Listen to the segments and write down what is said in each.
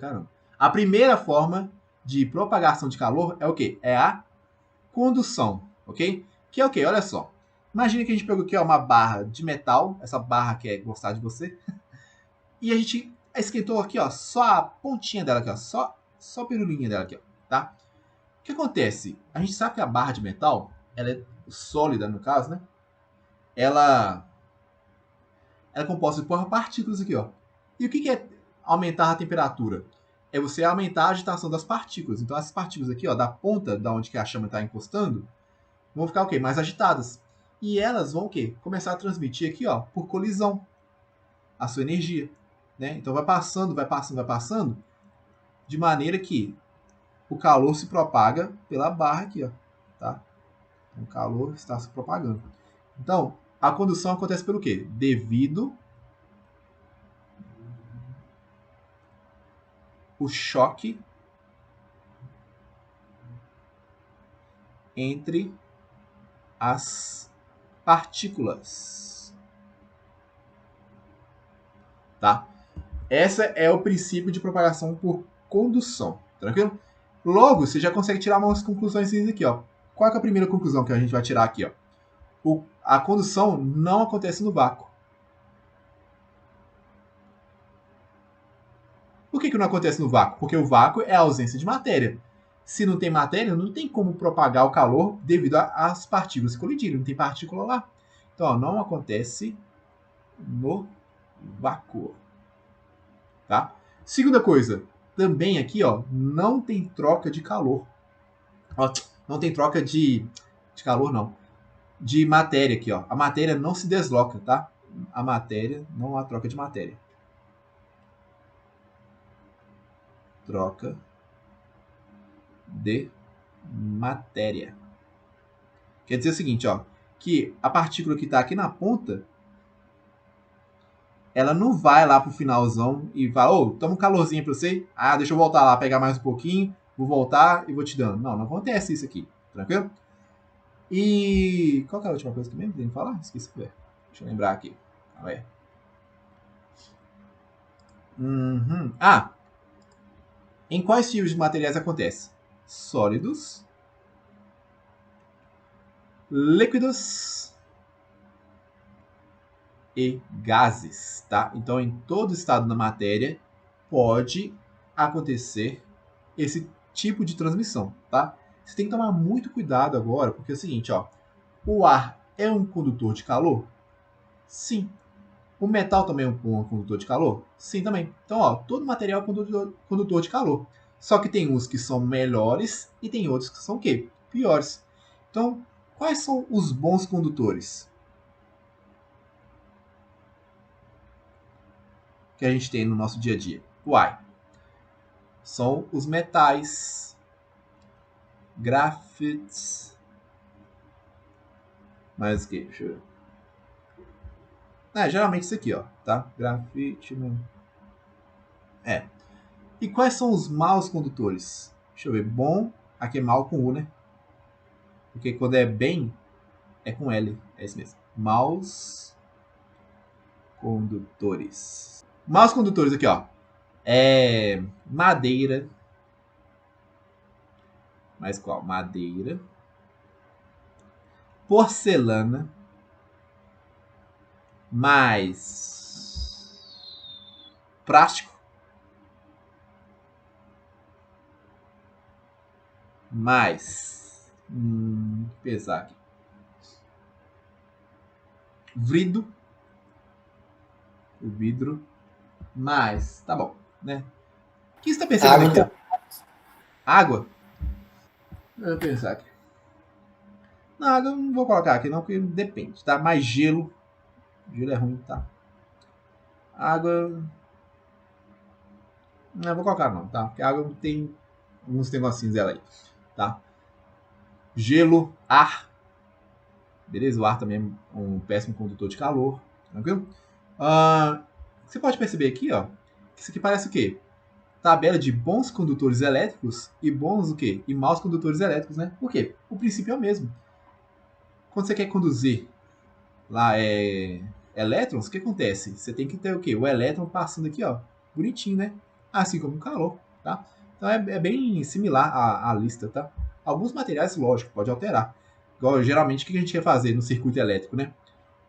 caramba. A primeira forma de propagação de calor é o quê? É a condução, ok? Que é o quê? Olha só. Imagina que a gente pegou aqui ó, uma barra de metal, essa barra que é gostar de você, e a gente esquentou aqui ó, só a pontinha dela aqui, ó, só a pirulinha dela aqui, ó, tá? O que acontece? A gente sabe que a barra de metal, ela é sólida no caso, né? Ela é composta por partículas aqui, ó. E o que é aumentar a temperatura? É você aumentar a agitação das partículas. Então, essas partículas aqui, ó, da ponta, da onde que a chama está encostando, vão ficar o quê? Mais agitadas. E elas vão o quê? Começar a transmitir aqui, ó, por colisão, a sua energia. Né? Então, vai passando, vai passando, vai passando, de maneira que o calor se propaga pela barra aqui, ó. Tá? Então, o calor está se propagando. Então, a condução acontece pelo quê? Devido o choque entre as partículas. Tá? Esse é o princípio de propagação por condução. Tranquilo? Logo, você já consegue tirar umas conclusões aqui. Ó. Qual é a primeira conclusão que a gente vai tirar aqui? Ó? A condução não acontece no vácuo. Por que não acontece no vácuo? Porque o vácuo é a ausência de matéria. Se não tem matéria, não tem como propagar o calor devido às partículas se colidirem. Não tem partícula lá. Então, ó, não acontece no vácuo. Tá? Segunda coisa, também aqui, ó, não tem troca de calor. Ó, não tem troca de calor, não. De matéria aqui, ó. A matéria não se desloca, tá? A matéria, não há troca de matéria. Troca de matéria. Quer dizer o seguinte, ó, que a partícula que está aqui na ponta, ela não vai lá pro finalzão e fala, ô, toma um calorzinho pra você. Ah, deixa eu voltar lá, pegar mais um pouquinho, vou voltar e vou te dando. Não, não acontece isso aqui, tranquilo? E qual que é a última coisa que mesmo tem que falar? Esqueci. Deixa eu lembrar aqui. Ah, em quais tipos de materiais acontece? Sólidos, líquidos e gases, tá? Então, em todo estado da matéria pode acontecer esse tipo de transmissão, tá? Você tem que tomar muito cuidado agora, porque é o seguinte, ó, o ar é um condutor de calor? Sim. O metal também é um condutor de calor? Sim, também. Então, ó, todo material é condutor de calor. Só que tem uns que são melhores e tem outros que são o quê? Piores. Então, quais são os bons condutores que a gente tem no nosso dia a dia? Uai, são os metais, grafites, mais o que? Deixa eu ver. Geralmente isso aqui, ó, tá? Grafite, é. E quais são os maus condutores? Deixa eu ver. Bom, aqui é mal com U, né? Porque quando é bem, é com L. É isso mesmo. Maus condutores. Maus condutores aqui, ó. É madeira. Mais qual? Madeira. Porcelana. Mais plástico. Mais pesar aqui. Vidro. O vidro. Mais. Tá bom, né? O que você tá percebendo aqui, ó? Água? Deixa eu pensar aqui. Não, água eu não vou colocar aqui não, porque depende, tá? Mais gelo. Gelo é ruim, tá? Água. Não vou colocar não, tá? Porque a água tem uns negocinhos dela aí, tá? Gelo, ar. Beleza? O ar também é um péssimo condutor de calor. Tranquilo? Você pode perceber aqui, ó. Que isso aqui parece o quê? Tabela de bons condutores elétricos e bons o quê? E maus condutores elétricos, né? Por quê? O princípio é o mesmo. Quando você quer conduzir lá elétrons, o que acontece? Você tem que ter o quê? O elétron passando aqui, ó, bonitinho, né? assim como o calor, tá? Então é bem similar à lista, tá? Alguns materiais, lógico, pode alterar. Igual, geralmente, o que a gente quer fazer no circuito elétrico, né?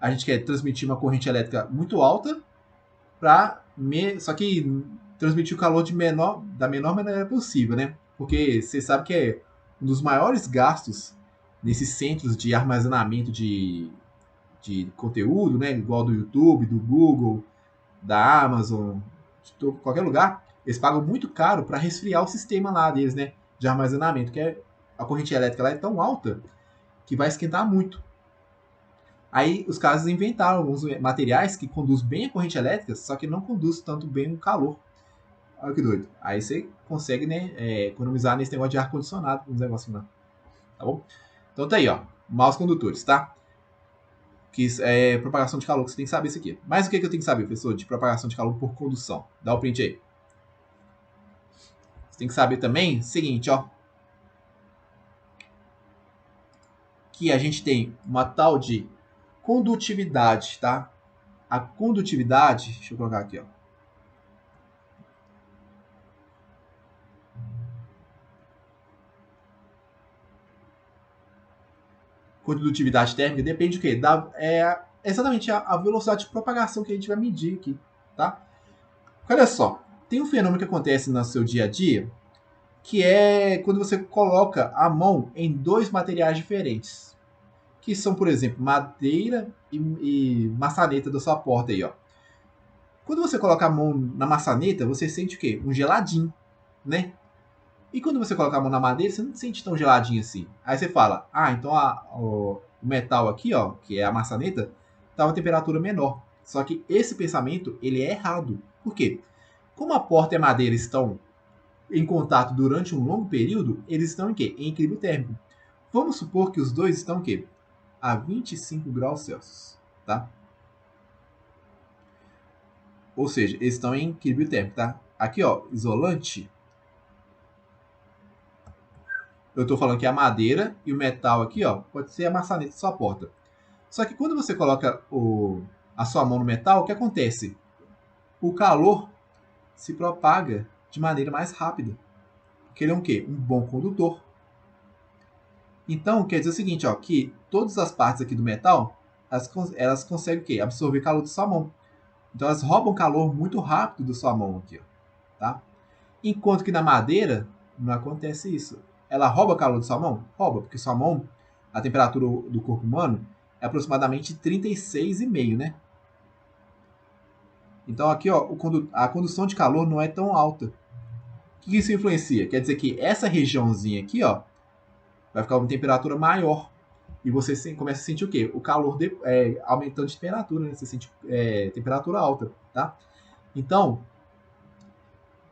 A gente quer transmitir uma corrente elétrica muito alta só que transmitir o calor da menor maneira possível, né? Porque você sabe que é um dos maiores gastos nesses centros de armazenamento de conteúdo, né? Igual do YouTube, do Google, da Amazon, de qualquer lugar, eles pagam muito caro para resfriar o sistema lá deles, né? De armazenamento, que a corrente elétrica lá é tão alta que vai esquentar muito. Aí os caras inventaram alguns materiais que conduzem bem a corrente elétrica, só que não conduz tanto bem o calor. Olha que doido. Aí você consegue, né, economizar nesse negócio de ar-condicionado, uns negócios lá. Tá bom? Então tá aí, ó. Maus condutores, tá? Que é propagação de calor, que você tem que saber isso aqui. Mas o que eu tenho que saber, professor, de propagação de calor por condução? Dá o print aí. Você tem que saber também o seguinte, ó. Que a gente tem uma tal de condutividade, tá? A condutividade, deixa eu colocar aqui, ó. Condutividade térmica depende do quê? Exatamente a velocidade de propagação que a gente vai medir aqui, tá? Olha só, tem um fenômeno que acontece no seu dia a dia, que é quando você coloca a mão em dois materiais diferentes, que são, por exemplo, madeira e maçaneta da sua porta aí, ó. Quando você coloca a mão na maçaneta, você sente o quê? Um geladinho, né? E quando você coloca a mão na madeira, você não sente tão geladinho assim. Aí você fala, então o metal aqui, ó, que é a maçaneta, tá uma temperatura menor. Só que esse pensamento, ele é errado. Por quê? Como a porta e a madeira estão em contato durante um longo período, eles estão em quê? Em equilíbrio térmico. Vamos supor que os dois estão o quê? A 25 graus Celsius, tá? Ou seja, eles estão em equilíbrio térmico, tá? Aqui, ó, isolante. Eu estou falando que é a madeira e o metal aqui, ó, pode ser a maçaneta da sua porta. Só que quando você coloca a sua mão no metal, o que acontece? O calor se propaga de maneira mais rápida. Porque ele é um quê? Um bom condutor. Então, quer dizer o seguinte, ó, que todas as partes aqui do metal, elas conseguem o quê? Absorver calor da sua mão. Então, elas roubam calor muito rápido da sua mão aqui, ó, tá? Enquanto que na madeira, não acontece isso. Ela rouba calor da sua mão? Rouba, porque sua mão, a temperatura do corpo humano é aproximadamente 36,5, né? Então aqui, ó, a condução de calor não é tão alta. O que isso influencia? Quer dizer que essa regiãozinha aqui, ó, vai ficar uma temperatura maior. E você começa a sentir o quê? O calor aumentando de temperatura, né? Você sente temperatura alta, tá? Então,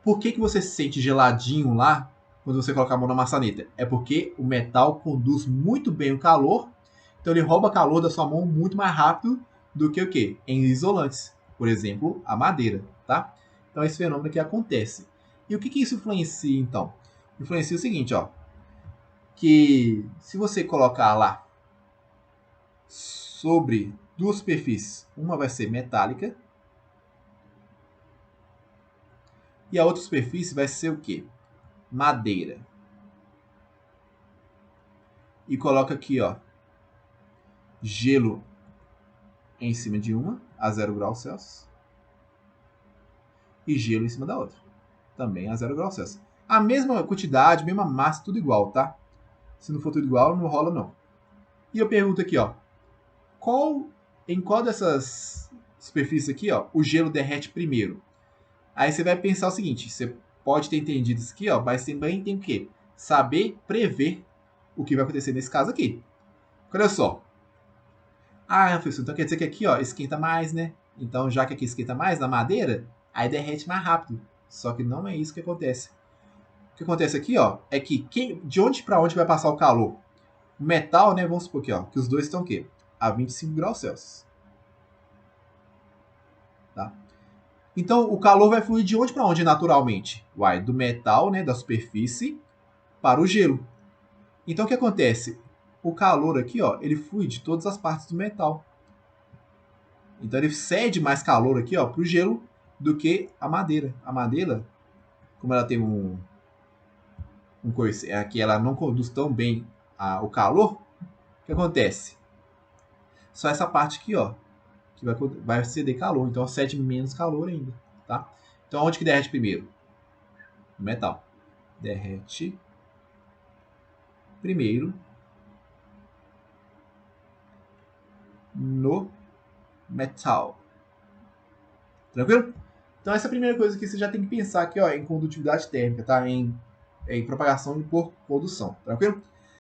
por que você se sente geladinho lá quando você coloca a mão na maçaneta? É porque o metal conduz muito bem o calor, então ele rouba calor da sua mão muito mais rápido do que o quê? Em isolantes, por exemplo, a madeira, tá? Então esse fenômeno que acontece. E o que isso influencia então? Influencia o seguinte, ó, que se você colocar lá sobre duas superfícies, uma vai ser metálica e a outra superfície vai ser o quê? Madeira. E coloca aqui, ó, gelo em cima de uma, a 0 graus Celsius, e gelo em cima da outra, também a 0 graus Celsius. A mesma quantidade, mesma massa, tudo igual, tá? Se não for tudo igual, não rola não. E eu pergunto aqui, ó, em qual dessas superfícies aqui, ó, o gelo derrete primeiro? Aí você vai pensar o seguinte, você pode ter entendido isso aqui, ó, mas também tem o quê? Saber prever o que vai acontecer nesse caso aqui. Olha só. Professor, então quer dizer que aqui, ó, esquenta mais, né? Então, já que aqui esquenta mais na madeira, aí derrete mais rápido. Só que não é isso que acontece. O que acontece aqui, ó, é que de onde para onde vai passar o calor? O metal, né? Vamos supor aqui, ó, que os dois estão o quê? A 25 graus Celsius. Tá? Então, o calor vai fluir de onde para onde naturalmente? Do metal, né, da superfície, para o gelo. Então, o que acontece? O calor aqui, ó, ele flui de todas as partes do metal. Então, ele cede mais calor aqui, ó, para o gelo do que a madeira. A madeira, como ela tem aqui ela não conduz tão bem o calor, o que acontece? Só essa parte aqui, ó, que vai ceder calor, então cede menos calor ainda, tá? Então onde que derrete primeiro? No metal. Derrete primeiro no metal. Tranquilo? Então essa é a primeira coisa que você já tem que pensar aqui, ó, em condutividade térmica, tá? Em propagação por condução, tranquilo?